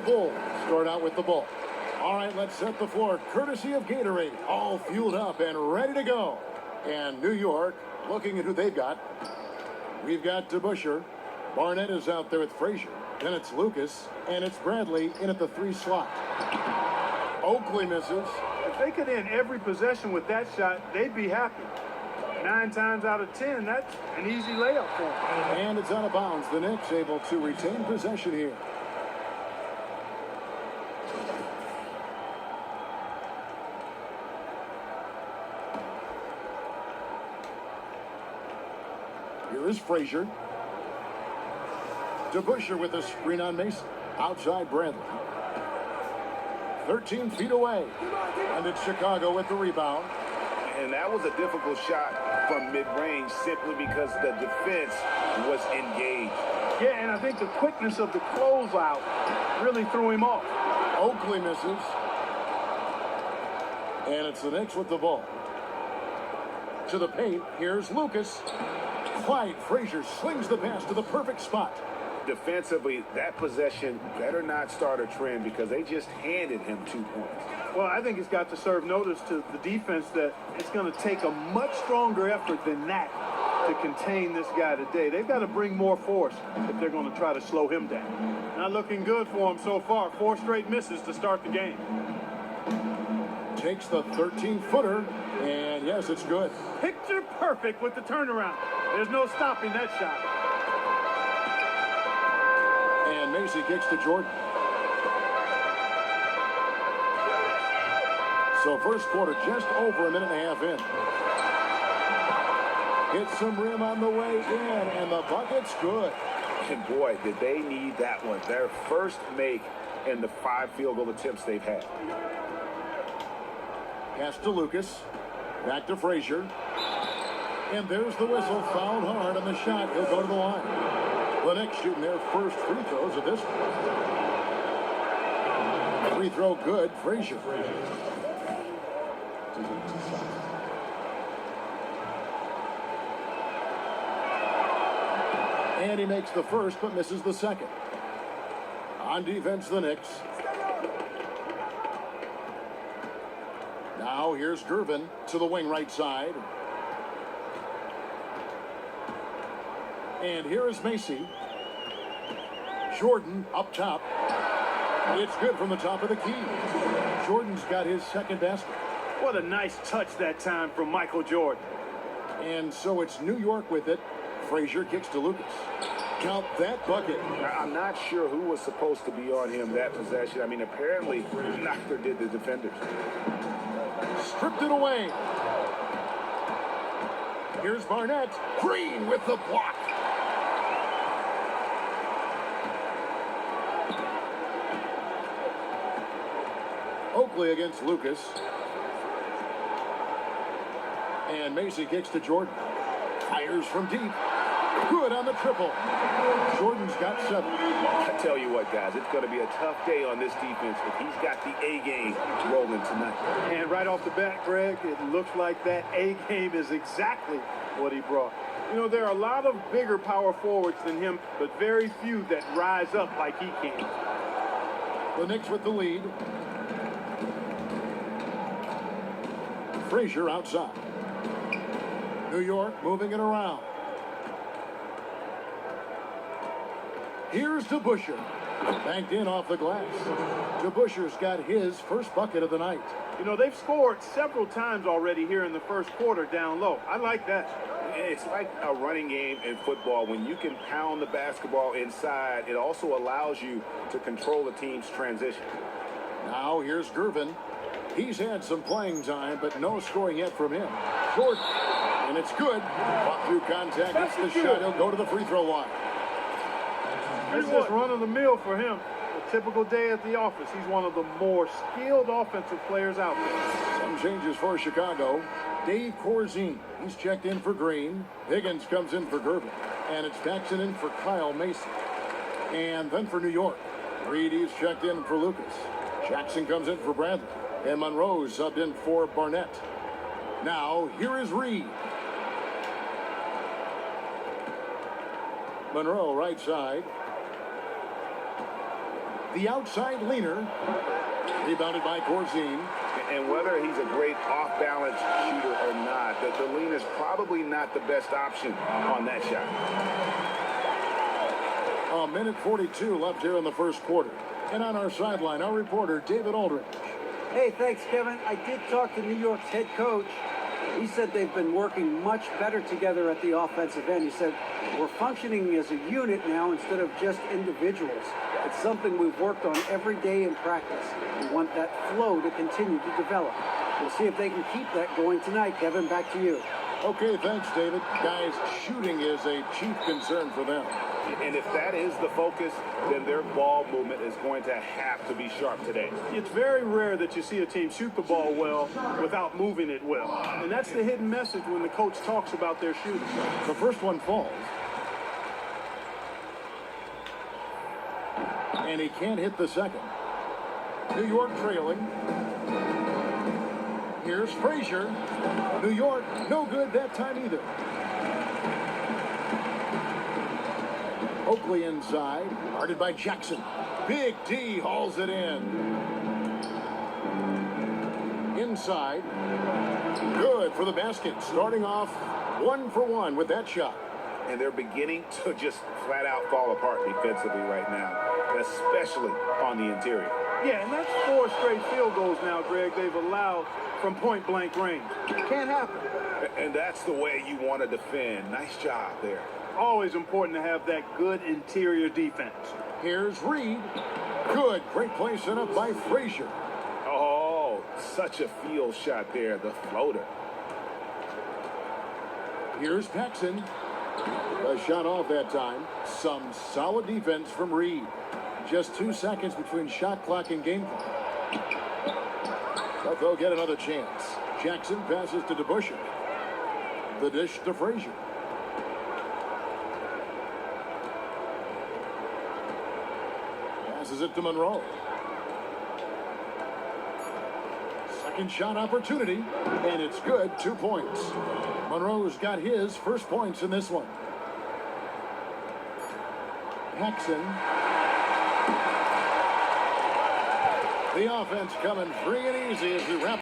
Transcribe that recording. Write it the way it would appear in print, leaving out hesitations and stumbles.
Bulls start out with the ball. All right, let's set the floor. Courtesy of Gatorade, all fueled up and ready to go. And New York, looking at who they've got. We've got DeBusschere. Barnett is out there with Frazier. Then it's Lucas, and it's Bradley in at the 3 slot. Oakley misses. If they could end every possession with that shot, they'd be happy. 9 times out of 10, that's an easy layup for them. And it's out of bounds. The Knicks able to retain possession here. Here is Frazier. DeBusschere with a screen on Mason. Outside Bradley. 13 feet away. And it's Chicago with the rebound. And that was a difficult shot from mid-range simply because the defense was engaged. Yeah, and I think the quickness of the closeout really threw him off. Oakley misses. And it's the Knicks with the ball. To the paint, here's Lucas. Clyde Frazier slings the pass to the perfect spot. Defensively, that possession better not start a trend because they just handed him 2 points. Well, I think it's got to serve notice to the defense that it's going to take a much stronger effort than that to contain this guy today. They've got to bring more force if they're going to try to slow him down. Not looking good for him so far. 4 straight misses to start the game. Takes the 13-footer, and yes, it's good. Picture perfect with the turnaround. There's no stopping that shot. And Macy kicks to Jordan. So first quarter just over a minute and a half in. Hits some rim on the way in, and the bucket's good. And boy, did they need that one. Their first make in the 5 field goal attempts they've had. Pass to Lucas. Back to Frazier. And there's the whistle. Fouled hard on the shot. He'll go to the line. The Knicks shooting their first free throws of this one. Free throw good. Frazier. And he makes the first but misses the second. On defense, the Knicks. Now here's Gervin to the wing right side. And here is Macy. Jordan up top. It's good from the top of the key. Jordan's got his second basket. What a nice touch that time from Michael Jordan. And so it's New York with it. Frazier kicks to Lucas. Count that bucket. I'm not sure who was supposed to be on him that possession. I mean, apparently, neither did the defenders. Stripped it away. Here's Barnett. Green with the block. Oakley against Lucas. And Macy kicks to Jordan. Fires from deep. Good on the triple. Jordan's got 7. I tell you what, guys, it's going to be a tough day on this defense, but he's got the A game rolling tonight. And right off the bat, Greg, it looks like that A game is exactly what he brought. You know, there are a lot of bigger power forwards than him, but very few that rise up like he can. The Knicks with the lead. Frazier outside. New York moving it around. Here's DeBusschere. Banked in off the glass. DeBusschere's got his first bucket of the night. You know, they've scored several times already here in the first quarter down low. I like that. It's like a running game in football. When you can pound the basketball inside, it also allows you to control the team's transition. Now here's Gervin. He's had some playing time, but no scoring yet from him. Jordan. And it's good. Fought through contact. Gets the shot. He'll go to the free throw line. It's just run-of-the-mill for him. A typical day at the office. He's one of the more skilled offensive players out there. Some changes for Chicago. Dave Corzine. He's checked in for Green. Higgins comes in for Gervin. And it's Jackson in for Kyle Mason. And then for New York, Reed checked in for Lucas. Jackson comes in for Bradley. And Monroe subbed in for Barnett. Now, here is Reed. Monroe right side. The outside leaner. Rebounded by Corzine. And whether he's a great off-balance shooter or not, the lean is probably not the best option on that shot. A minute 42 left here in the first quarter. And on our sideline, our reporter, David Aldridge. Hey, thanks, Kevin. I did talk to New York's head coach. He said they've been working much better together at the offensive end. He said, we're functioning as a unit now instead of just individuals. It's something we've worked on every day in practice. We want that flow to continue to develop. We'll see if they can keep that going tonight. Kevin, back to you. Okay, thanks, David. Guys, shooting is a chief concern for them. And if that is the focus, then their ball movement is going to have to be sharp today. It's very rare that you see a team shoot the ball well without moving it well. And that's the hidden message when the coach talks about their shooting. The first one falls. And he can't hit the second. New York trailing. Here's Frazier. New York, no good that time either. Oakley inside, guarded by Jackson. Big D hauls it in. Inside. Good for the basket. Starting off 1 for 1 with that shot. And they're beginning to just flat out fall apart defensively right now, especially on the interior. Yeah, and that's 4 straight field goals now, Greg, they've allowed from point-blank range. Can't happen. And that's the way you want to defend. Nice job there. Always important to have that good interior defense. Here's Reed. Good. Great play set up by Frazier. Oh, such a field shot there, the floater. Here's Paxson. A shot off that time. Some solid defense from Reed. Just 2 seconds between shot clock and game clock. But they'll get another chance. Jackson passes to DeBusschere. The dish to Frazier. Passes it to Monroe. Second shot opportunity, and it's good. 2 points. Monroe's got his first points in this one. Paxson. The offense coming free and easy as we wrap